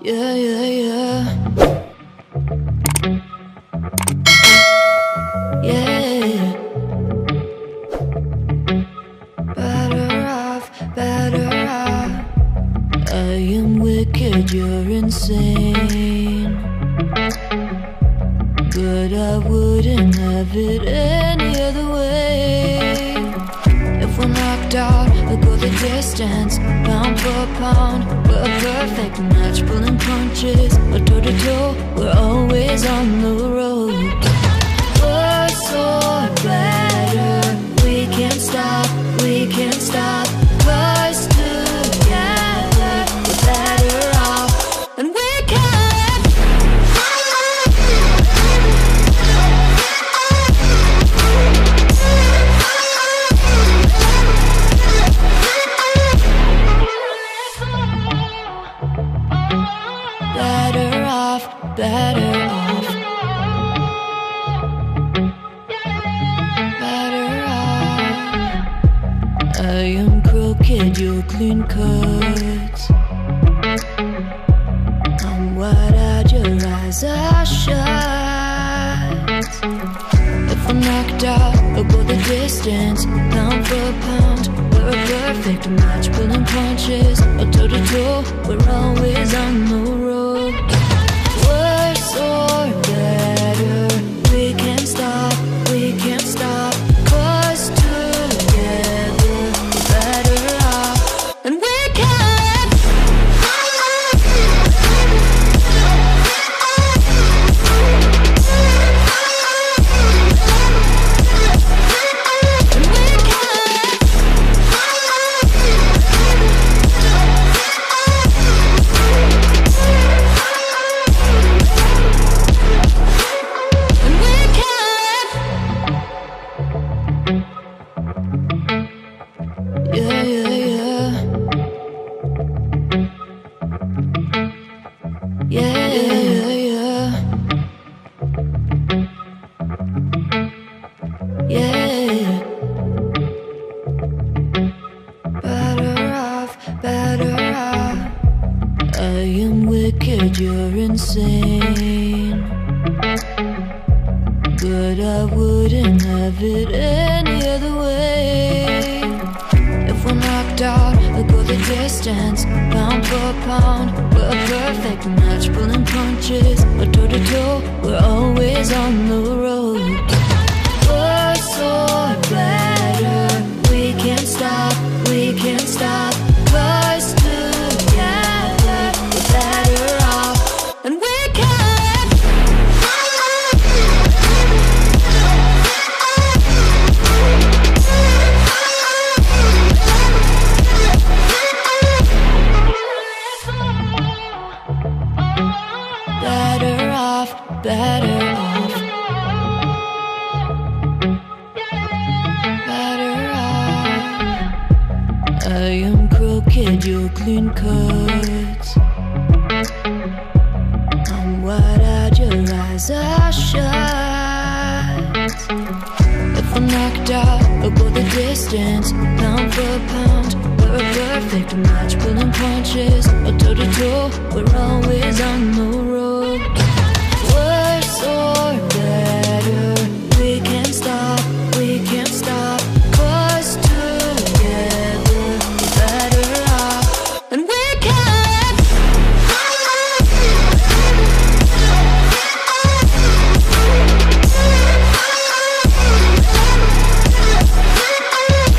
Yeah, yeah, yeah. Yeah. Better off, better off. I am wicked, you're insane, but I wouldn't have it any other way. If we're knocked out, we'll go the distance, pound for pound. We're a perfect match, pulling punches, or toe to toe, we're always on the road. We're so better, we can't stop, we can't stop. 'Cause together we're better off, and we can. Better off, better off. Better off. I am crooked, you're clean cuts. I'm wide-eyed, your eyes are shut. If I'm knocked out, we'll go the distance, pound for pound. We're a perfect match, pulling punches, or toe to toe, we're always on the road. We're so better, we can't stop, we can't stop. 'Cause together we're better off, and we can. And we can. And we can. Yeah, yeah, yeah. Yeah, yeah, yeah. Yeah. Better off, better off. I am wicked, you're insane, but I wouldn't have it any other way. If we're knocked out, we'll go the distance, pound for pound. We're a perfect match, pulling punches, or toe to toe, we're always on the road. We're so better, we can't stop, we can't stop. 'Cause together we're better off, and we can. Better off, better off. Better off. I am crooked, you're clean cuts. I'm wide-eyed, your eyes are shut. If I'm knocked out, we'll go the distance, pound for pound. We're a perfect match, pulling punches, or toe to toe, we're always on the road. We're so better, we can't stop, we can't stop. 'Cause together we're better off, and we can.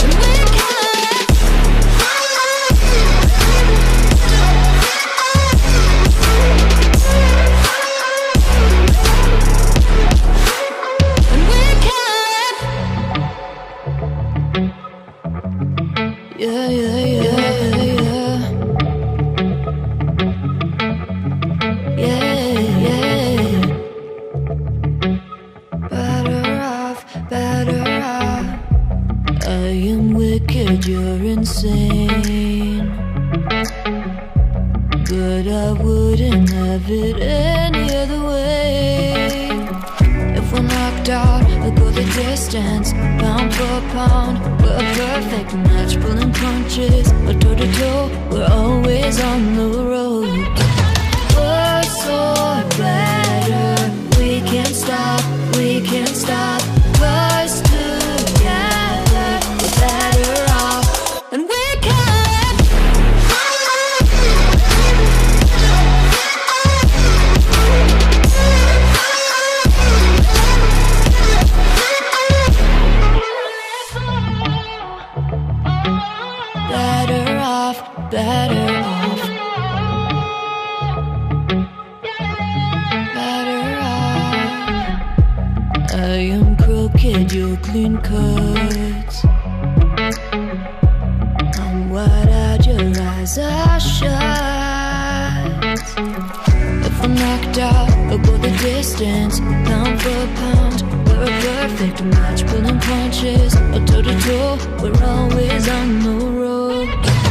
And we can. And we can. Yeah, yeah, yeah, yeah. Yeah, yeah. Better off, better off. I am wicked, you're insane, but I wouldn't have it any other way. If we're knocked out, we'll go the distance, pound for pound. We're a perfect match, pulling punches, or toe to toe, we're always on the road. your clean cuts. I'm wide-eyed, your eyes are shut. If I'm knocked out, we'll go the distance, pound for pound. We're a perfect match, pulling punches, or toe to toe. We're always on the road.